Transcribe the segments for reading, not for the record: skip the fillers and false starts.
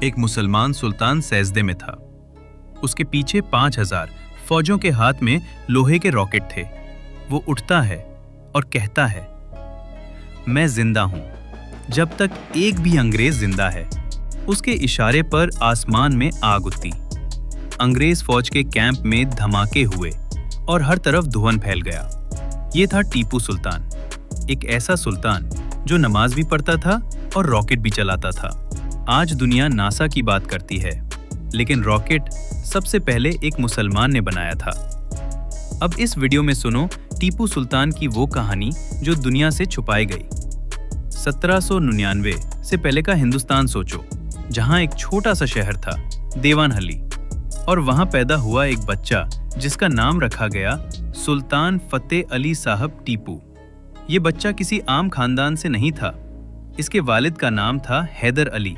एक मुसलमान सुल्तान सैजदे में था। उसके पीछे 5000 फौजों के हाथ में लोहे के रॉकेट थे। वो उठता है और कहता है, मैं जिंदा हूं जब तक एक भी अंग्रेज जिंदा है। उसके इशारे पर आसमान में आग उठती। अंग्रेज फौज के कैंप में धमाके हुए और हर तरफ धुआं फैल गया। ये था टीपू सुल्तान, एक ऐसा सुल्तान जो नमाज भी पढ़ता था और रॉकेट भी चलाता था। आज दुनिया नासा की बात करती है, लेकिन रॉकेट सबसे पहले एक मुसलमान ने बनाया था। अब इस वीडियो में सुनो टीपू सुल्तान की वो कहानी जो दुनिया से छुपाई गई। 1799 से पहले का हिंदुस्तान सोचो, जहां एक छोटा सा शहर था, देवानहली, और वहां पैदा हुआ एक बच्चा जिसका नाम रखा गया सुल्तान फतेह अली साहब टीपू। ये बच्चा किसी आम खानदान से नहीं था। इसके वालिद का नाम था हैदर अली,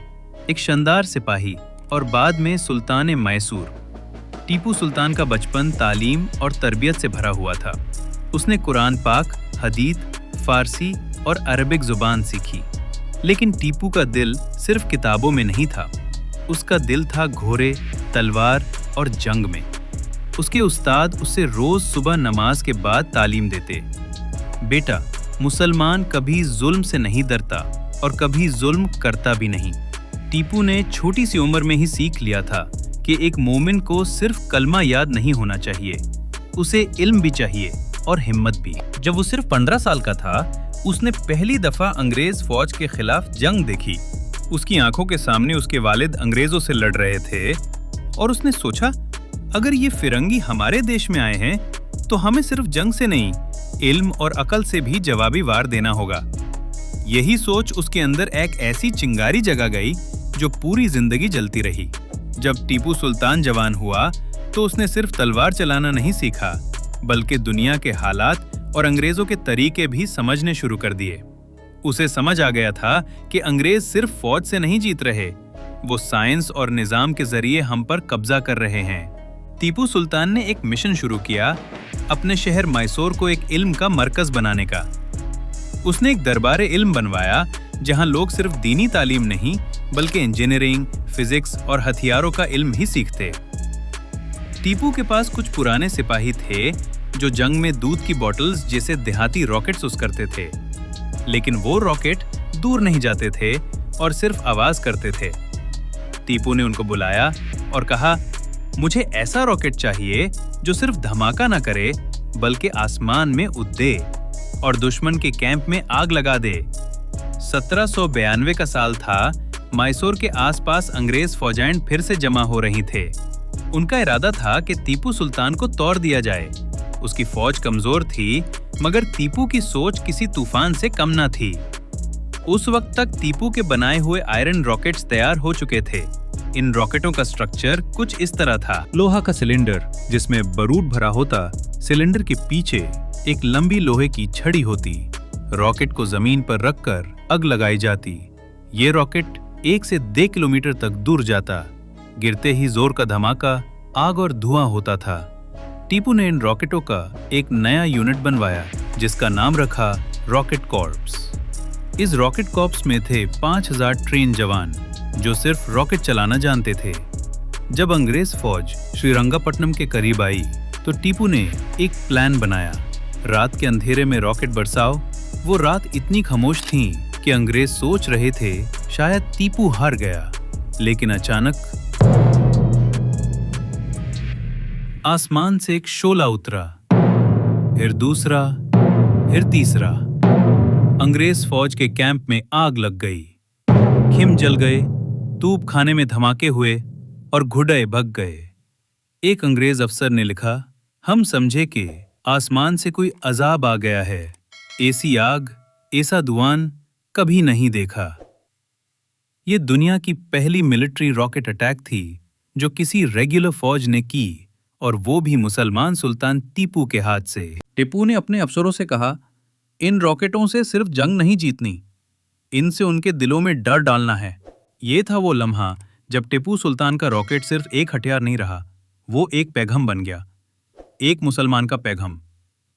एक शानदार सिपाही और बाद में सुल्तान मैसूर। टीपू सुल्तान का बचपन तालीम और तरबियत से भरा हुआ था। उसने कुरान पाक, हदीस, फारसी और अरबिक जुबान सीखी। लेकिन टीपू का दिल सिर्फ किताबों में नहीं था। उसका दिल था घोड़े, तलवार और जंग में। उसके उस्ताद उसे रोज सुबह नमाज के बाद तालीम देते। बेटा, मुसलमान कभी जुल्म से नहीं डरता और कभी जुल्म करता भी नहीं। टीपू ने छोटी सी उम्र में ही सीख लिया था कि एक मोमिन को सिर्फ कलमा याद नहीं होना चाहिए, उसे इल्म भी चाहिए और हिम्मत भी। जब वो सिर्फ 15 साल का था, उसने पहली दफा अंग्रेज फौज के खिलाफ जंग देखी। उसकी आंखों के सामने उसके वालिद अंग्रेजों से लड़ रहे थे और उसने सोचा, अगर ये फिरंगी हमारे देश में आए हैं तो हमें सिर्फ जंग से नहीं, इल्म और अकल से भी जवाबी वार देना होगा। यही सोच उसके अंदर एक ऐसी चिंगारी जगा गई जो पूरी जिंदगी जलती रही। जब टीपू सुल्तान जवान हुआ तो उसने सिर्फ तलवार चलाना नहीं सीखा, बल्कि दुनिया के हालात और अंग्रेजों के तरीके भी समझने शुरू कर दिए। उसे समझ आ गया था कि अंग्रेज सिर्फ फौज से नहीं जीत रहे, वो साइंस और निजाम के जरिए हम पर कब्जा कर रहे हैं। टीपू सुल्तान ने एक मिशन शुरू किया, अपने शहर मैसूर को एक इल्म का मरकज बनाने का। उसने एक दरबार इल्म बनवाया जहां लोग सिर्फ दीनी तालीम नहीं बल्कि इंजीनियरिंग, फिजिक्स और हथियारों का इल्म ही सीखते। टीपू के पास कुछ पुराने सिपाही थे जो जंग में दूध की बोतल्स जैसे देहाती रॉकेट्स यूज करते थे, लेकिन वो रॉकेट दूर नहीं जाते थे और सिर्फ आवाज करते थे। टीपू ने उनको बुलाया और कहा, मुझे ऐसा रॉकेट चाहिए जो सिर्फ धमाका ना करे बल्कि आसमान में उड़े और दुश्मन के कैंप में आग लगा दे। 1792 का साल था। मैसूर के आसपास अंग्रेज फौजाएं फिर से जमा हो रही थे। उनका इरादा था कि टीपू सुल्तान को तोड़ दिया जाए। उसकी फौज कमजोर थी, मगर टीपू की सोच किसी तूफान से कम ना थी। उस वक्त तक टीपू के बनाए हुए आयरन रॉकेट्स तैयार हो चुके थे। इन रॉकेटों का स्ट्रक्चर कुछ इस तरह था, लोहा का सिलेंडर जिसमें बारूद भरा होता, सिलेंडर के पीछे एक लंबी लोहे की छड़ी होती, रॉकेट को जमीन पर रखकर आग लगाई जाती। ये रॉकेट 1 से 1.5 किलोमीटर तक दूर जाता। गिरते ही जोर का धमाका, आग और धुआं होता था। टीपू ने इन रॉकेटों का एक नया यूनिट बनवाया जिसका नाम रखा रॉकेट कॉर्प्स। इस रॉकेट कॉर्प्स में थे 5000 ट्रेन जवान जो सिर्फ रॉकेट चलाना जानते थे। जब अंग्रेज फौज श्रीरंगपट्टनम के करीब आई तो टीपू ने एक प्लान बनाया, रात के अंधेरे में रॉकेट बरसाओ। वो रात इतनी खामोश थी कि अंग्रेज सोच रहे थे शायद टीपू हार गया, लेकिन अचानक आसमान से एक शोला उतरा, फिर दूसरा, फिर तीसरा। अंग्रेज फौज के कैंप में आग लग गई, खिम जल गए, तूप खाने में धमाके हुए और घुड़े भग गए। एक अंग्रेज अफसर ने लिखा, हम समझे कि आसमान से कोई अजाब आ गया है। ऐसी आग, ऐसा धुआं कभी नहीं देखा। ये दुनिया की पहली मिलिट्री रॉकेट अटैक थी जो किसी रेगुलर फौज ने की, और वो भी मुसलमान सुल्तान टीपू के हाथ से। टीपू ने अपने अफसरों से कहा, इन रॉकेटों से सिर्फ जंग नहीं जीतनी, इनसे उनके दिलों में डर डालना है। ये था वो लम्हा जब टीपू सुल्तान का रॉकेट सिर्फ एक हथियार नहीं रहा, वो एक पैगाम बन गया, एक मुसलमान का पैगाम।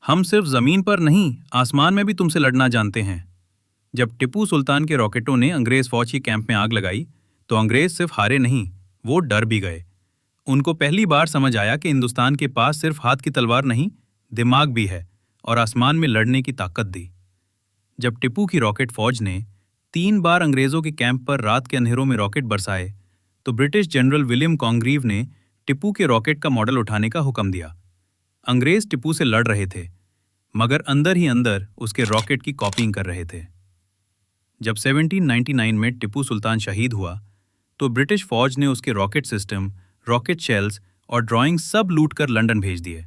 हम सिर्फ जमीन पर नहीं, आसमान में भी तुमसे लड़ना जानते हैं। जब टीपू सुल्तान के रॉकेटों ने अंग्रेज फौज के कैंप में आग लगाई तो अंग्रेज सिर्फ हारे नहीं, वो डर भी गए। उनको पहली बार समझ आया कि हिंदुस्तान के पास सिर्फ हाथ की तलवार नहीं, दिमाग भी है और आसमान में लड़ने की ताकत दी। जब टिप्पू की रॉकेट फौज ने 3 बार अंग्रेजों के कैंप पर रात के अंधेरों में रॉकेट बरसाए, तो ब्रिटिश जनरल विलियम कॉन्ग्रीव ने टिप्पू के रॉकेट का मॉडल उठाने का हुक्म दिया। अंग्रेज टिप्पू से लड़ रहे थे, मगर अंदर ही अंदर उसके रॉकेट की कॉपिंग कर रहे थे। जब 1799 में टिप्पू सुल्तान शहीद हुआ, तो ब्रिटिश फौज ने उसके रॉकेट सिस्टम, रॉकेट शेल्स और ड्राइंग सब लूट कर लंदन भेज दिए।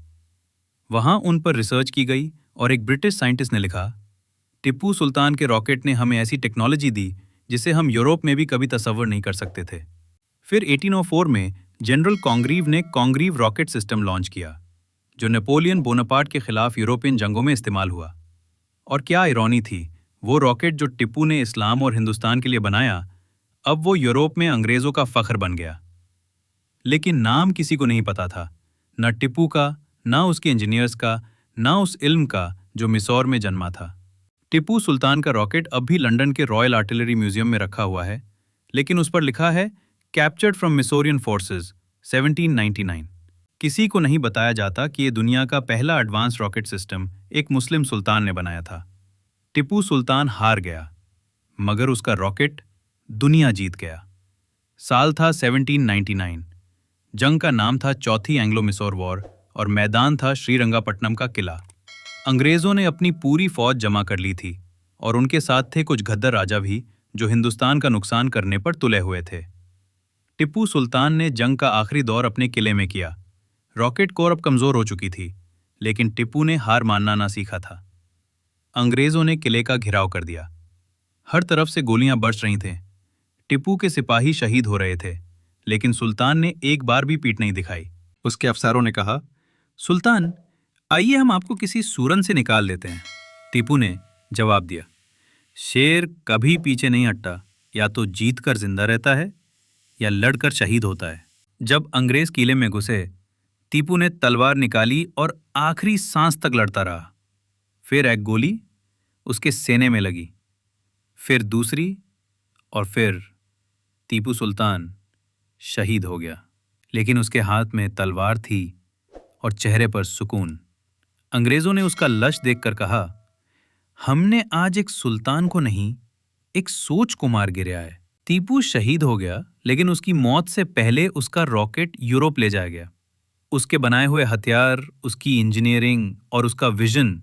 वहां उन पर रिसर्च की गई और एक ब्रिटिश साइंटिस्ट ने लिखा, टिप्पू सुल्तान के रॉकेट ने हमें ऐसी टेक्नोलॉजी दी जिसे हम यूरोप में भी कभी तसव्वुर नहीं कर सकते थे। फिर 1804 में जनरल कॉन्ग्रीव ने कॉन्ग्रीव रॉकेट सिस्टम लॉन्च किया, जो नेपोलियन बोनापार्ट के खिलाफ यूरोपियन जंगों में इस्तेमाल हुआ। और क्या आयरॉनी थी, वो रॉकेट जो टिप्पू ने इस्लाम और हिंदुस्तान के लिए बनाया, अब वो यूरोप में अंग्रेजों का फख्र बन गया। लेकिन नाम किसी को नहीं पता था, न टिप्पू का, न उसके इंजीनियर्स का, न उस इल्म का जो मिसौर में जन्मा था। टिप्पू सुल्तान का रॉकेट अब भी लंदन के रॉयल आर्टिलरी म्यूजियम में रखा हुआ है, लेकिन उस पर लिखा है कैप्चर्ड फ्रॉम मिसोरियन फोर्सेस 1799। किसी को नहीं बताया जाता कि ये दुनिया का पहला एडवांस रॉकेट सिस्टम एक मुस्लिम सुल्तान ने बनाया था। टिप्पू सुल्तान हार गया, मगर उसका रॉकेट दुनिया जीत गया। साल था 1799। जंग का नाम था चौथी एंग्लो मिसौर वॉर और मैदान था श्रीरंगापट्टनम का किला। अंग्रेजों ने अपनी पूरी फौज जमा कर ली थी और उनके साथ थे कुछ गद्दार राजा भी, जो हिंदुस्तान का नुकसान करने पर तुले हुए थे। टिप्पू सुल्तान ने जंग का आखिरी दौर अपने किले में किया। रॉकेट कोर अब कमजोर हो चुकी थी, लेकिन टिप्पू ने हार मानना ना सीखा था। अंग्रेजों ने किले का घिराव कर दिया। हर तरफ से गोलियां बरस रही थीं। टिप्पू के सिपाही शहीद हो रहे थे, लेकिन सुल्तान ने एक बार भी पीठ नहीं दिखाई। उसके अफसरों ने कहा, सुल्तान, आइए हम आपको किसी सूरन से निकाल देते हैं। टिप्पू ने जवाब दिया, शेर कभी पीछे नहीं हटता, या तो जीत कर जिंदा रहता है या लड़कर शहीद होता है। जब अंग्रेज किले में घुसे, टिप्पू ने तलवार निकाली और आखिरी सांस तक लड़ता रहा। फिर एक गोली उसके सीने में लगी, फिर दूसरी, और फिर टिप्पू सुल्तान शहीद हो गया। लेकिन उसके हाथ में तलवार थी और चेहरे पर सुकून। अंग्रेजों ने उसका लश देखकर कहा, हमने आज एक सुल्तान को नहीं, एक सोच को मार गिराया है। टिप्पू शहीद हो गया, लेकिन उसकी मौत से पहले उसका रॉकेट यूरोप ले जाया गया। उसके बनाए हुए हथियार, उसकी इंजीनियरिंग और उसका विजन,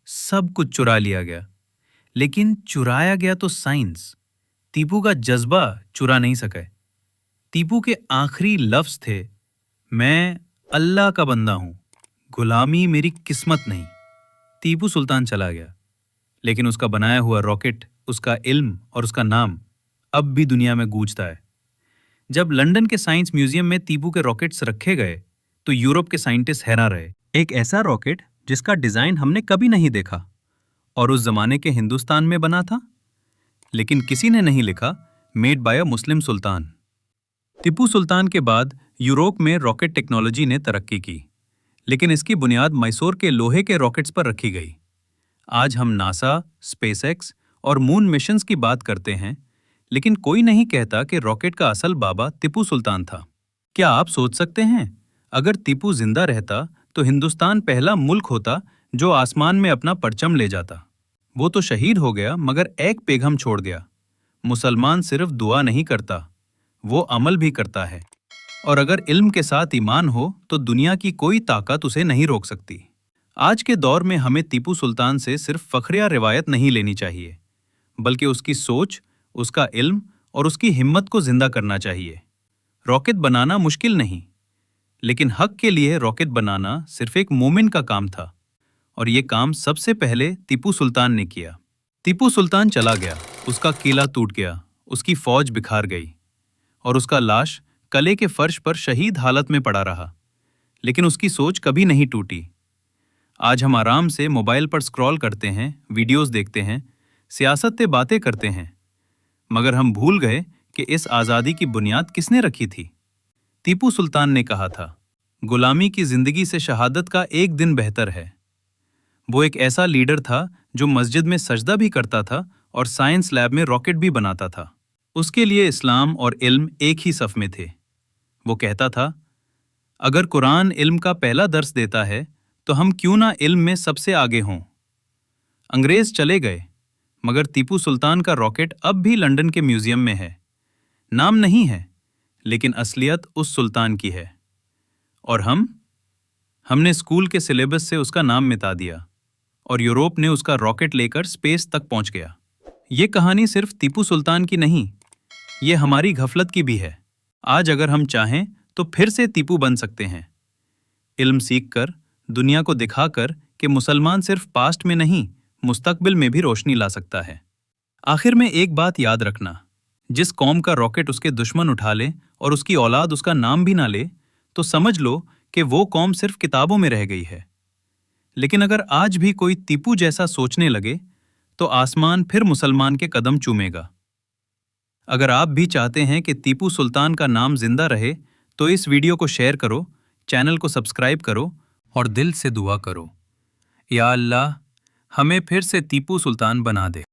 सब कुछ चुरा लिया गया। लेकिन चुराया गया तो साइंस, टिप्पू का जज्बा चुरा नहीं सके। टिप्पू के आखिरी लफ्ज थे, मैं अल्लाह का बंदा हूं, गुलामी मेरी किस्मत नहीं। टिप्पू सुल्तान चला गया, लेकिन उसका बनाया हुआ रॉकेट, उसका इल्म और उसका नाम अब भी दुनिया में गूंजता है। जब लंदन के साइंस म्यूजियम में टिप्पू के रॉकेट्स रखे गए, तो यूरोप के साइंटिस्ट हैरान रहे। एक ऐसा रॉकेट जिसका डिजाइन हमने कभी नहीं देखा और उस जमाने के हिंदुस्तान में बना था। लेकिन किसी ने नहीं लिखा मेड बाय अ मुस्लिम सुल्तान। टिप्पू सुल्तान के बाद यूरोप में रॉकेट टेक्नोलॉजी ने तरक्की की, लेकिन इसकी बुनियाद मैसूर के लोहे के रॉकेट्स पर रखी गई। आज हम नासा, स्पेसएक्स और मून मिशंस की बात करते हैं, लेकिन कोई नहीं कहता कि रॉकेट का असल बाबा टिप्पू सुल्तान था। क्या आप सोच सकते हैं, अगर टिप्पू जिंदा रहता तो हिंदुस्तान पहला मुल्क होता जो आसमान में अपना परचम ले जाता। वो तो शहीद हो गया, मगर एक पैगाम छोड़ गया। मुसलमान सिर्फ दुआ नहीं करता, वो अमल भी करता है। और अगर इल्म के साथ ईमान हो तो दुनिया की कोई ताकत उसे नहीं रोक सकती। आज के दौर में हमें टिप्पू सुल्तान से सिर्फ फख्र या रिवायत नहीं लेनी चाहिए, बल्कि उसकी सोच, उसका इल्म और उसकी हिम्मत को जिंदा करना चाहिए। रॉकेट बनाना मुश्किल नहीं, लेकिन हक के लिए रॉकेट बनाना सिर्फ एक मोमिन का काम था, और ये काम सबसे पहले टिप्पू सुल्तान ने किया। टिप्पू सुल्तान चला गया, उसका किला टूट गया, उसकी फौज बिखार गई और उसका लाश किले के फर्श पर शहीद हालत में पड़ा रहा। लेकिन उसकी सोच कभी नहीं टूटी। आज हम आराम से मोबाइल पर स्क्रॉल करते हैं, वीडियोस देखते हैं, सियासत पे बातें करते हैं, मगर हम भूल गए कि इस आज़ादी की बुनियाद किसने रखी थी। टिप्पू सुल्तान ने कहा था, गुलामी की जिंदगी से शहादत का एक दिन बेहतर है। वो एक ऐसा लीडर था जो मस्जिद में सजदा भी करता था और साइंस लैब में रॉकेट भी बनाता था। उसके लिए इस्लाम और इल्म एक ही सफ में थे। वो कहता था, अगर कुरान इल्म का पहला दर्स देता है तो हम क्यों ना इल्म में सबसे आगे हों। अंग्रेज चले गए, मगर टीपू सुल्तान का रॉकेट अब भी लंदन के म्यूजियम में है। नाम नहीं है, लेकिन असलियत उस सुल्तान की है। और हमने स्कूल के सिलेबस से उसका नाम मिटा दिया और यूरोप ने उसका रॉकेट लेकर स्पेस तक पहुंच गया। ये कहानी सिर्फ टीपू सुल्तान की नहीं, ये हमारी गफलत की भी है। आज अगर हम चाहें तो फिर से टीपू बन सकते हैं। इल्म सीखकर, दुनिया को दिखाकर कि मुसलमान सिर्फ पास्ट में नहीं, मुस्तकबिल में भी रोशनी ला सकता है। आखिर में एक बात याद रखना, जिस कौम का रॉकेट उसके दुश्मन उठा ले और उसकी औलाद उसका नाम भी ना ले, तो समझ लो कि वो कौम सिर्फ किताबों में रह गई है। लेकिन अगर आज भी कोई टीपू जैसा सोचने लगे, तो आसमान फिर मुसलमान के कदम चूमेगा। अगर आप भी चाहते हैं कि टीपू सुल्तान का नाम जिंदा रहे, तो इस वीडियो को शेयर करो, चैनल को सब्सक्राइब करो और दिल से दुआ करो, या अल्लाह हमें फिर से टीपू सुल्तान बना दे।